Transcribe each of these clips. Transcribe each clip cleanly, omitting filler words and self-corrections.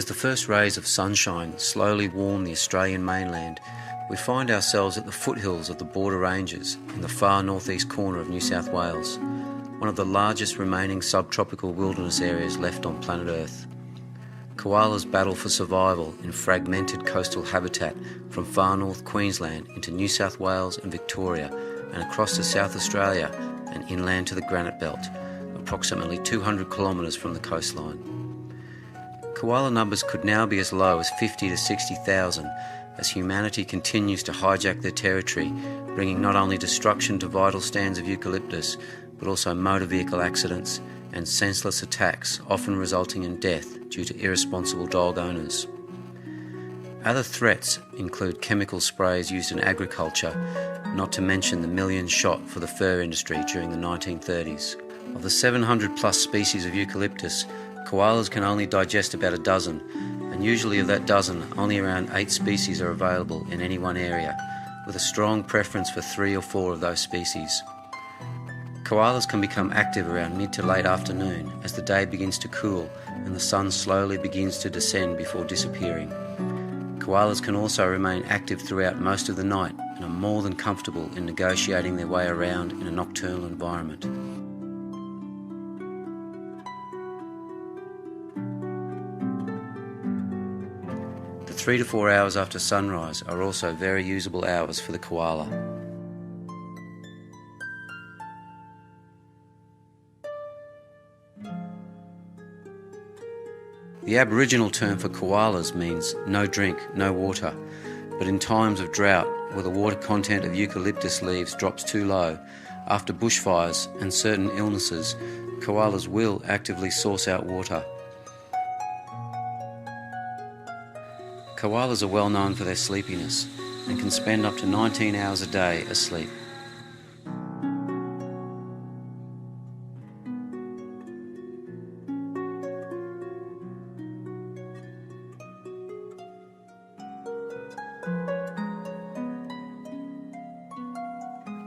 As the first rays of sunshine slowly warm the Australian mainland, we find ourselves at the foothills of the Border Ranges in the far northeast corner of New South Wales, one of the largest remaining subtropical wilderness areas left on planet Earth. Koalas battle for survival in fragmented coastal habitat from far north Queensland into New South Wales and Victoria and across to South Australia and inland to the Granite Belt, approximately 200 kilometres from the coastline. Koala numbers could now be as low as 50 to 60,000 as humanity continues to hijack their territory, bringing not only destruction to vital stands of eucalyptus, but also motor vehicle accidents and senseless attacks, often resulting in death due to irresponsible dog owners. Other threats include chemical sprays used in agriculture, not to mention the millions shot for the fur industry during the 1930s. Of the 700 plus species of eucalyptus, koalas can only digest about a dozen, and usually of that dozen, only around 8 species are available in any one area, with a strong preference for 3 or 4 of those species. Koalas can become active around mid to late afternoon as the day begins to cool and the sun slowly begins to descend before disappearing. Koalas can also remain active throughout most of the night and are more than comfortable in negotiating their way around in a nocturnal environment. The 3 to 4 hours after sunrise are also very usable hours for the koala. The Aboriginal term for koalas means no drink, no water, but in times of drought, where the water content of eucalyptus leaves drops too low, after bushfires and certain illnesses, koalas will actively source out water. Koalas are well known for their sleepiness and can spend up to 19 hours a day asleep.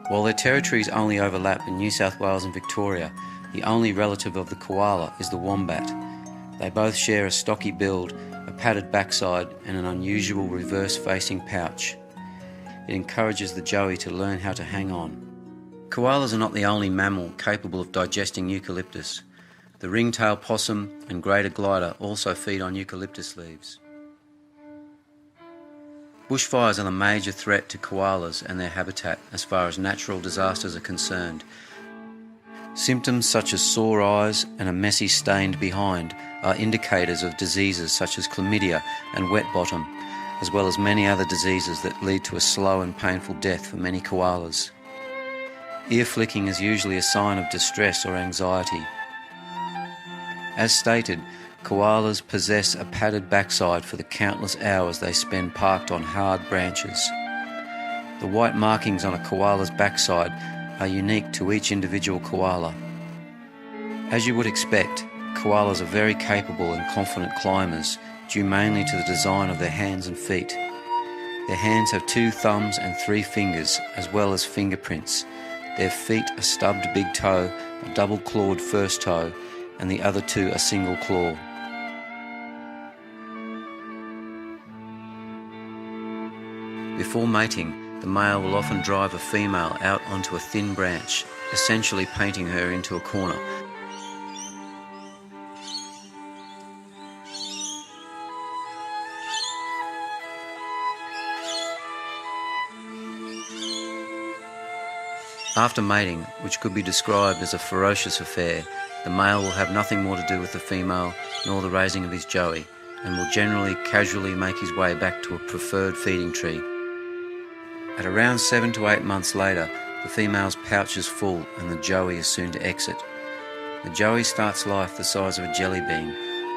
While their territories only overlap in New South Wales and Victoria, the only relative of the koala is the wombat. They both share a stocky build, a padded backside and an unusual reverse-facing pouch. It encourages the joey to learn how to hang on. Koalas are not the only mammal capable of digesting eucalyptus. The ringtail possum and greater glider also feed on eucalyptus leaves. Bushfires are a major threat to koalas and their habitat as far as natural disasters are concerned. Symptoms such as sore eyes and a messy stained behind are indicators of diseases such as chlamydia and wet bottom, as well as many other diseases that lead to a slow and painful death for many koalas. Ear flicking is usually a sign of distress or anxiety. As stated, koalas possess a padded backside for the countless hours they spend parked on hard branches. The white markings on a koala's backside are unique to each individual koala. As you would expect, koalas are very capable and confident climbers, due mainly to the design of their hands and feet. Their hands have 2 thumbs and 3 fingers, as well as fingerprints. Their feet a stubbed big toe, a double-clawed first toe, and the other 2 a single claw. Before mating, the male will often drive a female out onto a thin branch, essentially painting her into a corner. After mating, which could be described as a ferocious affair, the male will have nothing more to do with the female nor the raising of his joey, and will generally casually make his way back to a preferred feeding tree. At around 7 to 8 months later, the female's pouch is full and the joey is soon to exit. The joey starts life the size of a jelly bean,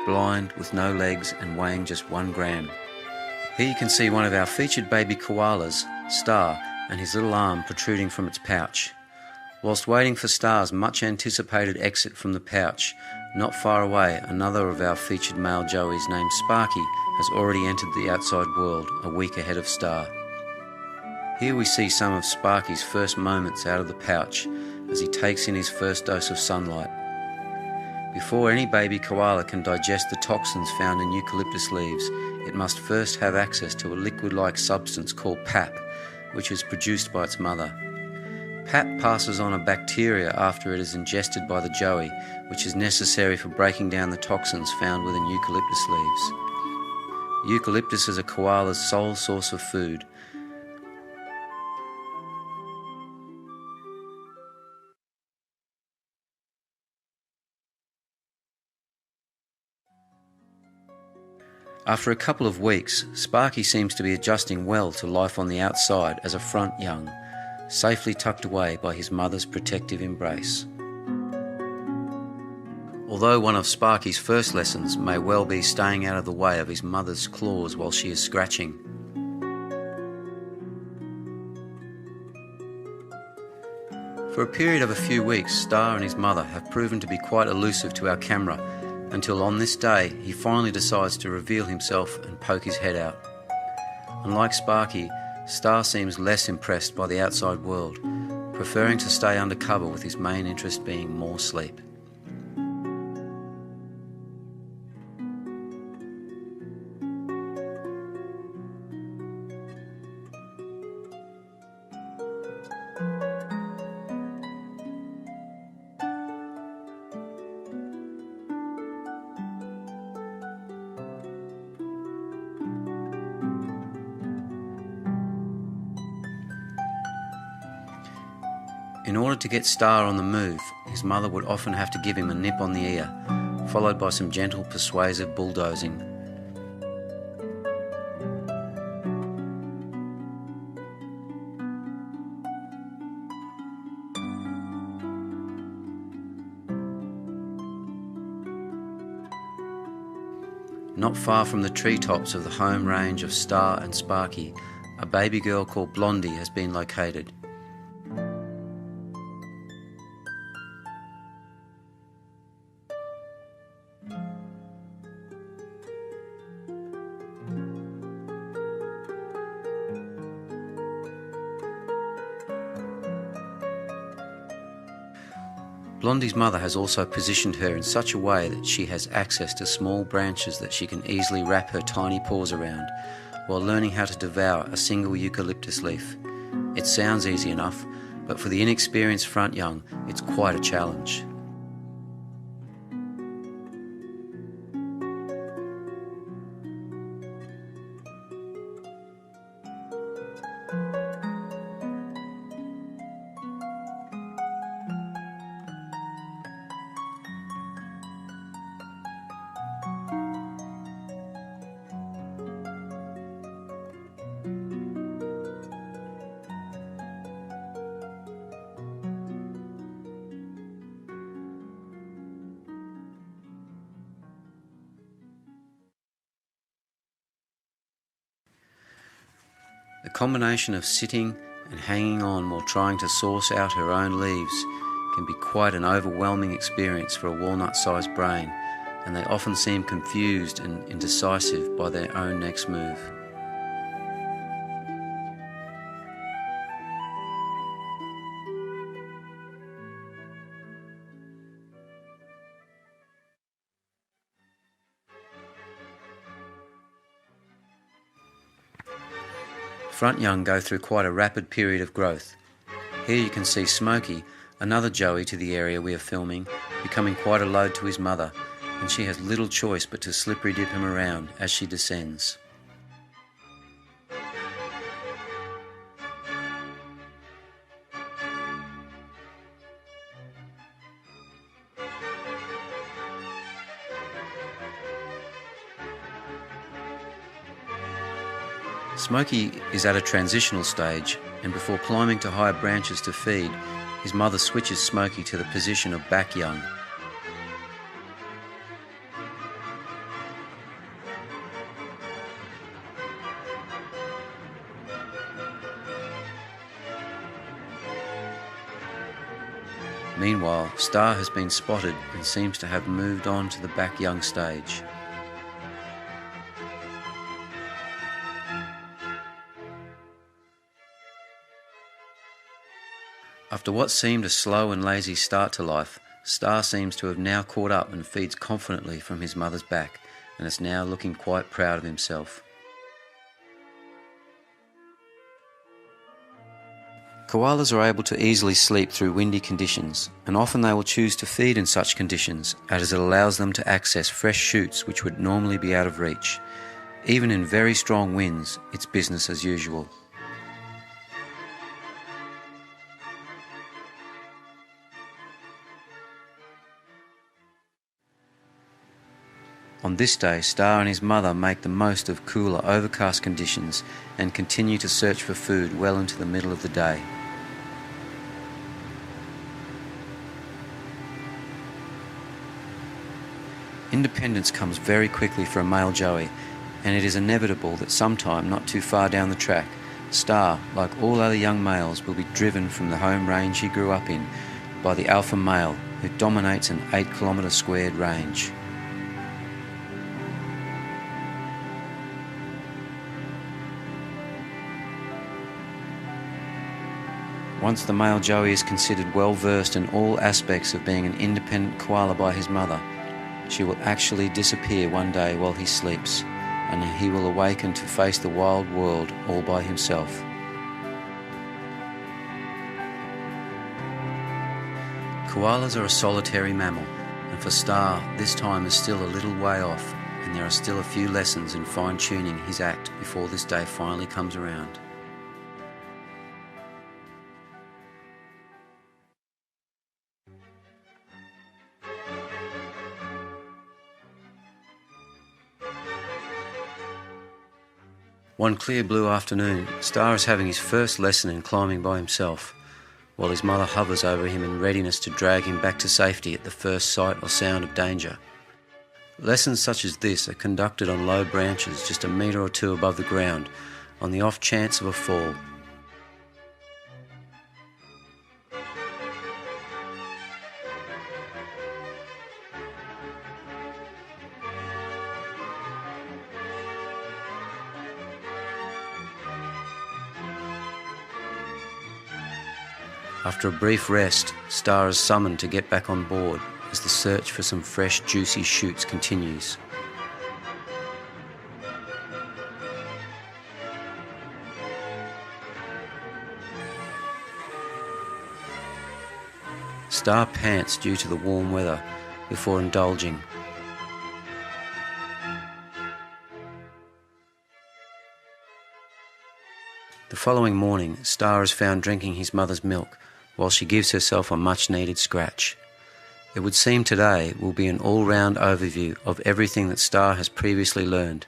blind, with no legs and weighing just 1 gram. Here you can see one of our featured baby koalas, Star, and his little arm protruding from its pouch. Whilst waiting for Star's much anticipated exit from the pouch, not far away another of our featured male joeys named Sparky has already entered the outside world a week ahead of Star. Here we see some of Sparky's first moments out of the pouch as he takes in his first dose of sunlight. Before any baby koala can digest the toxins found in eucalyptus leaves, it must first have access to a liquid-like substance called pap, which is produced by its mother. Pap passes on a bacteria after it is ingested by the joey, which is necessary for breaking down the toxins found within eucalyptus leaves. Eucalyptus is a koala's sole source of food. After a couple of weeks, Sparky seems to be adjusting well to life on the outside as a front young, safely tucked away by his mother's protective embrace. Although one of Sparky's first lessons may well be staying out of the way of his mother's claws while she is scratching. For a period of a few weeks, Star and his mother have proven to be quite elusive to our camera, until on this day he finally decides to reveal himself and poke his head out. Unlike Sparky, Star seems less impressed by the outside world, preferring to stay under cover with his main interest being more sleep. In order to get Star on the move, his mother would often have to give him a nip on the ear, followed by some gentle, persuasive bulldozing. Not far from the treetops of the home range of Star and Sparky, a baby girl called Blondie has been located. Blondie's mother has also positioned her in such a way that she has access to small branches that she can easily wrap her tiny paws around, while learning how to devour a single eucalyptus leaf. It sounds easy enough, but for the inexperienced front young, it's quite a challenge. The combination of sitting and hanging on while trying to source out her own leaves can be quite an overwhelming experience for a walnut-sized brain, and they often seem confused and indecisive by their own next move. Front young go through quite a rapid period of growth. Here you can see Smokey, another joey to the area we are filming, becoming quite a load to his mother, and she has little choice but to slippery dip him around as she descends. Smokey is at a transitional stage, and before climbing to higher branches to feed, his mother switches Smokey to the position of back young. Meanwhile, Star has been spotted and seems to have moved on to the back young stage. After what seemed a slow and lazy start to life, Star seems to have now caught up and feeds confidently from his mother's back, and is now looking quite proud of himself. Koalas are able to easily sleep through windy conditions, and often they will choose to feed in such conditions as it allows them to access fresh shoots which would normally be out of reach. Even in very strong winds, it's business as usual. On this day, Star and his mother make the most of cooler, overcast conditions and continue to search for food well into the middle of the day. Independence comes very quickly for a male joey, and it is inevitable that sometime not too far down the track, Star, like all other young males, will be driven from the home range he grew up in by the alpha male who dominates an 8-kilometre squared range. Once the male joey is considered well versed in all aspects of being an independent koala by his mother, she will actually disappear one day while he sleeps, and he will awaken to face the wild world all by himself. Koalas are a solitary mammal, and for Star this time is still a little way off, and there are still a few lessons in fine-tuning his act before this day finally comes around. One clear blue afternoon, Star is having his first lesson in climbing by himself, while his mother hovers over him in readiness to drag him back to safety at the first sight or sound of danger. Lessons such as this are conducted on low branches just a metre or two above the ground, on the off chance of a fall. After a brief rest, Star is summoned to get back on board as the search for some fresh, juicy shoots continues. Star pants due to the warm weather before indulging. The following morning, Star is found drinking his mother's milk while she gives herself a much-needed scratch. It would seem today will be an all-round overview of everything that Star has previously learned.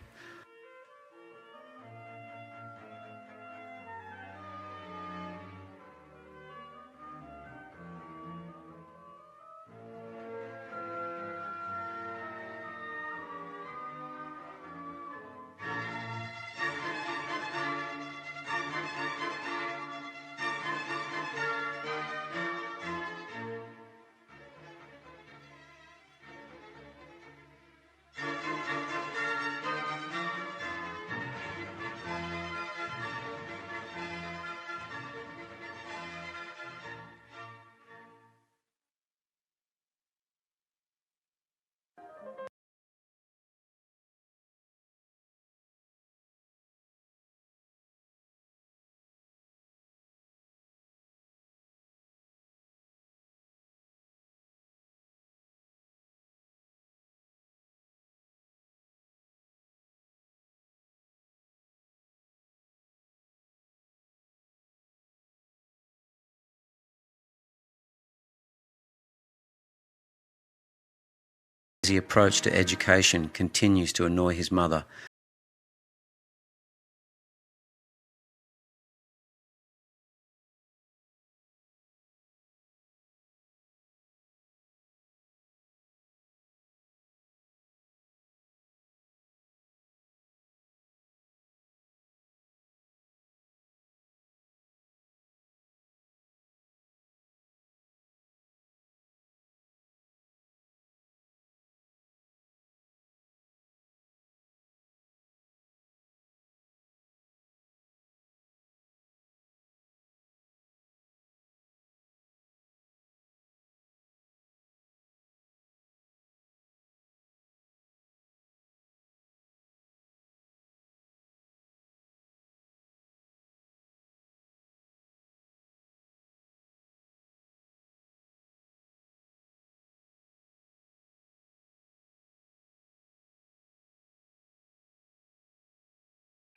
As he approached to education continues to annoy his mother,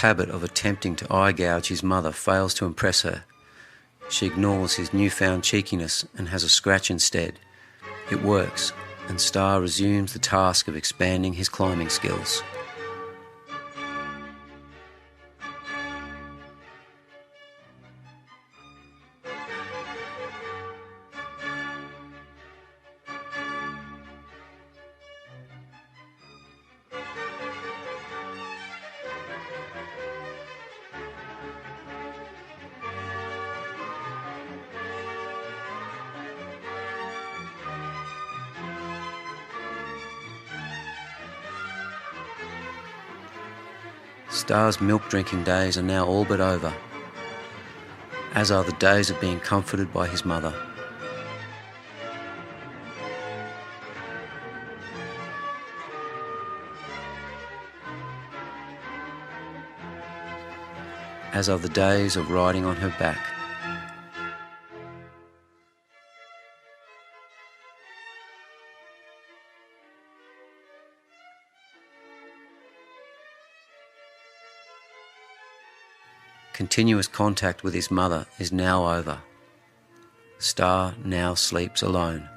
habit of attempting to eye gouge his mother fails to impress her. She ignores his newfound cheekiness and has a scratch instead. It works, and Star resumes the task of expanding his climbing skills. Star's milk-drinking days are now all but over, as are the days of being comforted by his mother. As are the days of riding on her back. Continuous contact with his mother is now over. Star now sleeps alone.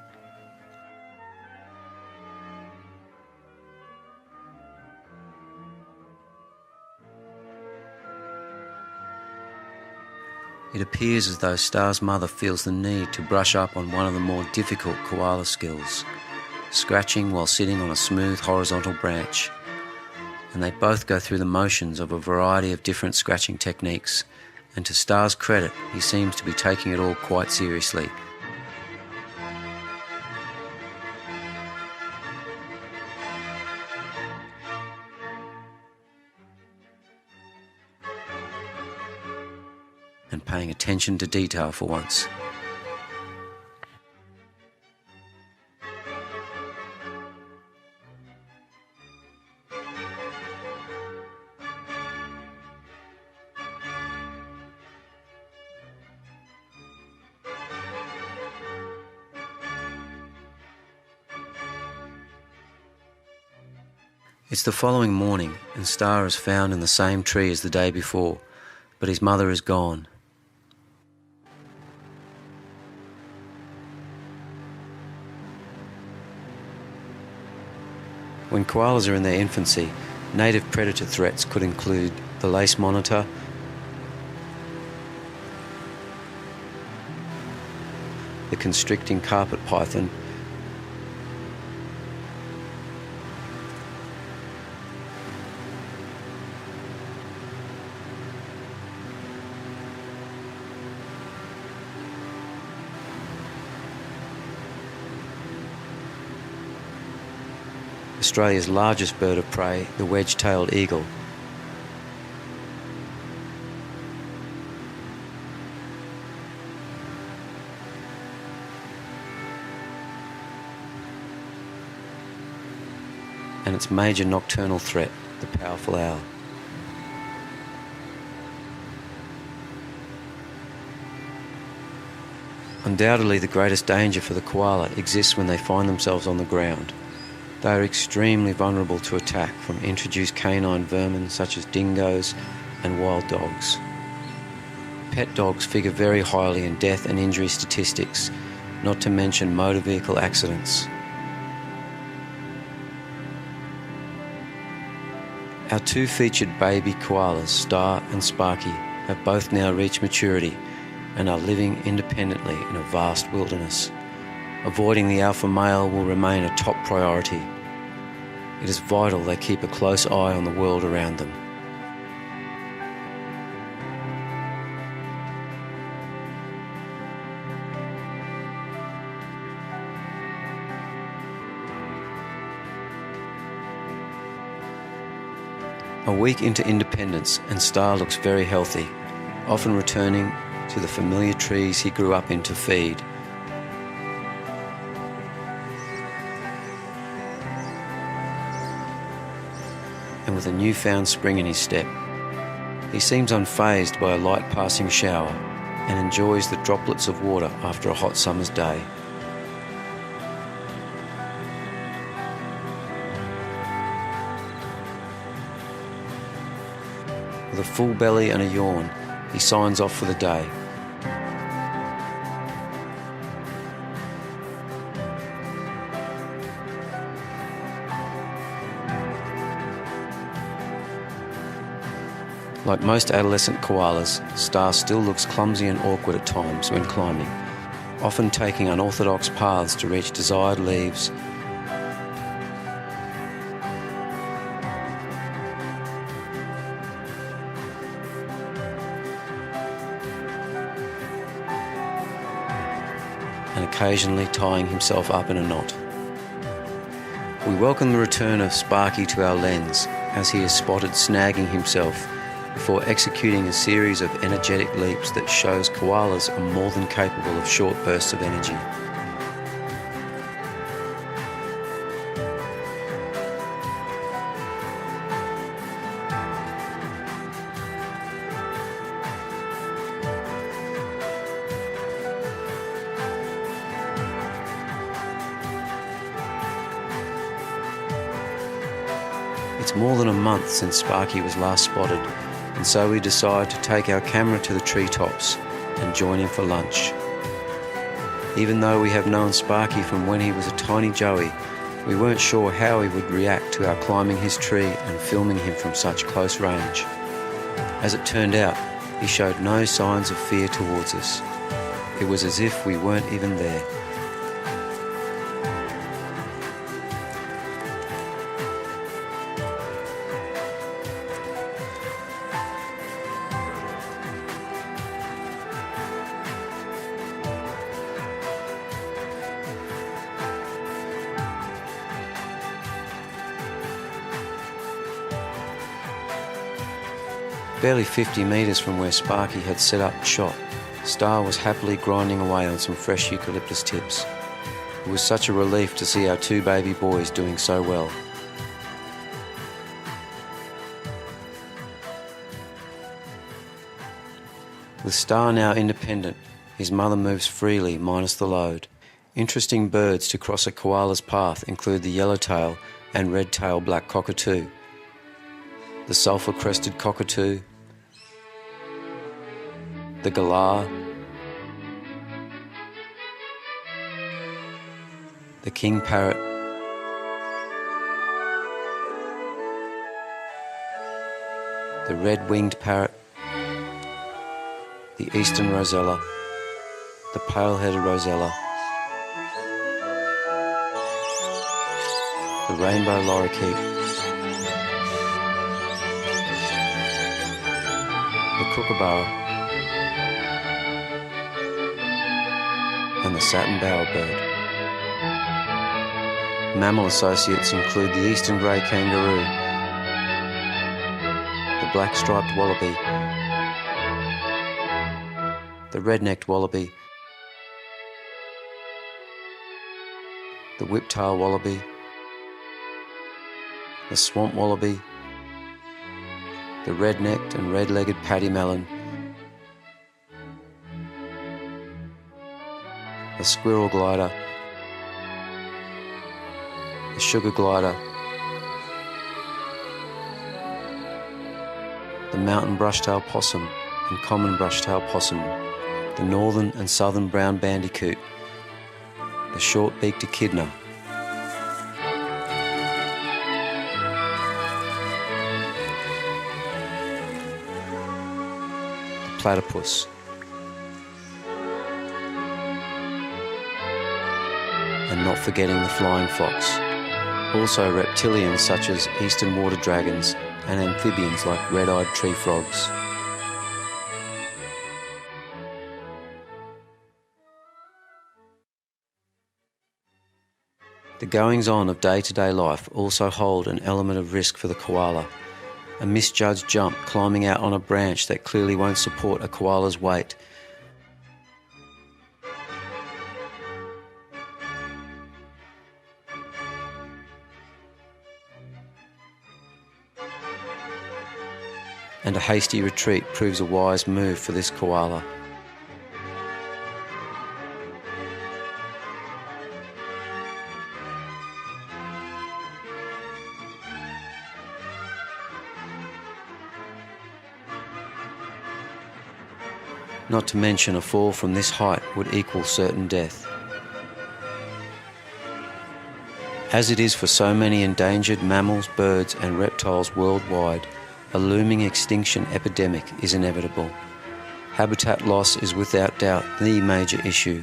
It appears as though Star's mother feels the need to brush up on one of the more difficult koala skills, scratching while sitting on a smooth horizontal branch. And they both go through the motions of a variety of different scratching techniques, and to Star's credit, he seems to be taking it all quite seriously. And paying attention to detail for once. It's the following morning, and Star is found in the same tree as the day before, but his mother is gone. When koalas are in their infancy, native predator threats could include the lace monitor, the constricting carpet python, Australia's largest bird of prey, the wedge-tailed eagle. And its major nocturnal threat, the powerful owl. Undoubtedly, the greatest danger for the koala exists when they find themselves on the ground. They are extremely vulnerable to attack from introduced canine vermin such as dingoes and wild dogs. Pet dogs figure very highly in death and injury statistics, not to mention motor vehicle accidents. Our two featured baby koalas, Star and Sparky, have both now reached maturity and are living independently in a vast wilderness. Avoiding the alpha male will remain a top priority. It is vital they keep a close eye on the world around them. A week into independence, and Star looks very healthy, often returning to the familiar trees he grew up in to feed. And with a newfound spring in his step, he seems unfazed by a light passing shower and enjoys the droplets of water after a hot summer's day. With a full belly and a yawn, he signs off for the day. Like most adolescent koalas, Star still looks clumsy and awkward at times when climbing, often taking unorthodox paths to reach desired leaves. And occasionally tying himself up in a knot. We welcome the return of Sparky to our lens as he is spotted snagging himself before executing a series of energetic leaps that shows koalas are more than capable of short bursts of energy. It's more than a month since Sparky was last spotted, and so we decide to take our camera to the treetops and join him for lunch. Even though we have known Sparky from when he was a tiny joey, we weren't sure how he would react to our climbing his tree and filming him from such close range. As it turned out, he showed no signs of fear towards us. It was as if we weren't even there. Barely 50 metres from where Sparky had set up shop, Star was happily grinding away on some fresh eucalyptus tips. It was such a relief to see our two baby boys doing so well. With Star now independent, his mother moves freely minus the load. Interesting birds to cross a koala's path include the yellowtail and red-tailed black cockatoo, the sulphur-crested cockatoo, the galah, the king parrot, the red-winged parrot, the eastern rosella, the pale-headed rosella, the rainbow lorikeet, the kookaburra, and the satin bowerbird. Mammal associates include the eastern grey kangaroo, the black-striped wallaby, the red-necked wallaby, the whiptail wallaby, the swamp wallaby, the red-necked and red-legged padymelon, the squirrel glider, the sugar glider, the mountain brushtail possum and common brushtail possum, the northern and southern brown bandicoot, the short-beaked echidna, the platypus, and not forgetting the flying fox. Also reptilians such as eastern water dragons and amphibians like red-eyed tree frogs. The goings-on of day-to-day life also hold an element of risk for the koala. A misjudged jump climbing out on a branch that clearly won't support a koala's weight. And a hasty retreat proves a wise move for this koala. Not to mention a fall from this height would equal certain death. As it is for so many endangered mammals, birds and reptiles worldwide, a looming extinction epidemic is inevitable. Habitat loss is without doubt the major issue.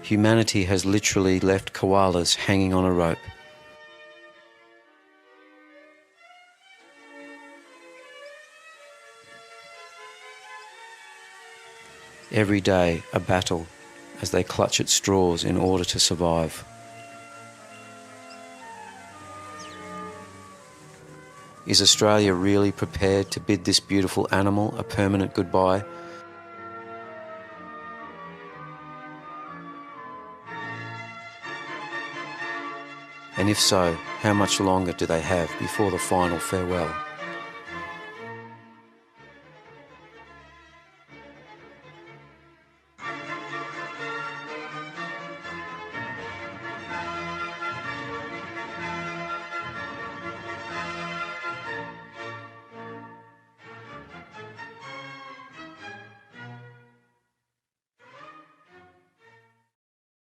Humanity has literally left koalas hanging on a rope. Every day a battle as they clutch at straws in order to survive. Is Australia really prepared to bid this beautiful animal a permanent goodbye? And if so, how much longer do they have before the final farewell?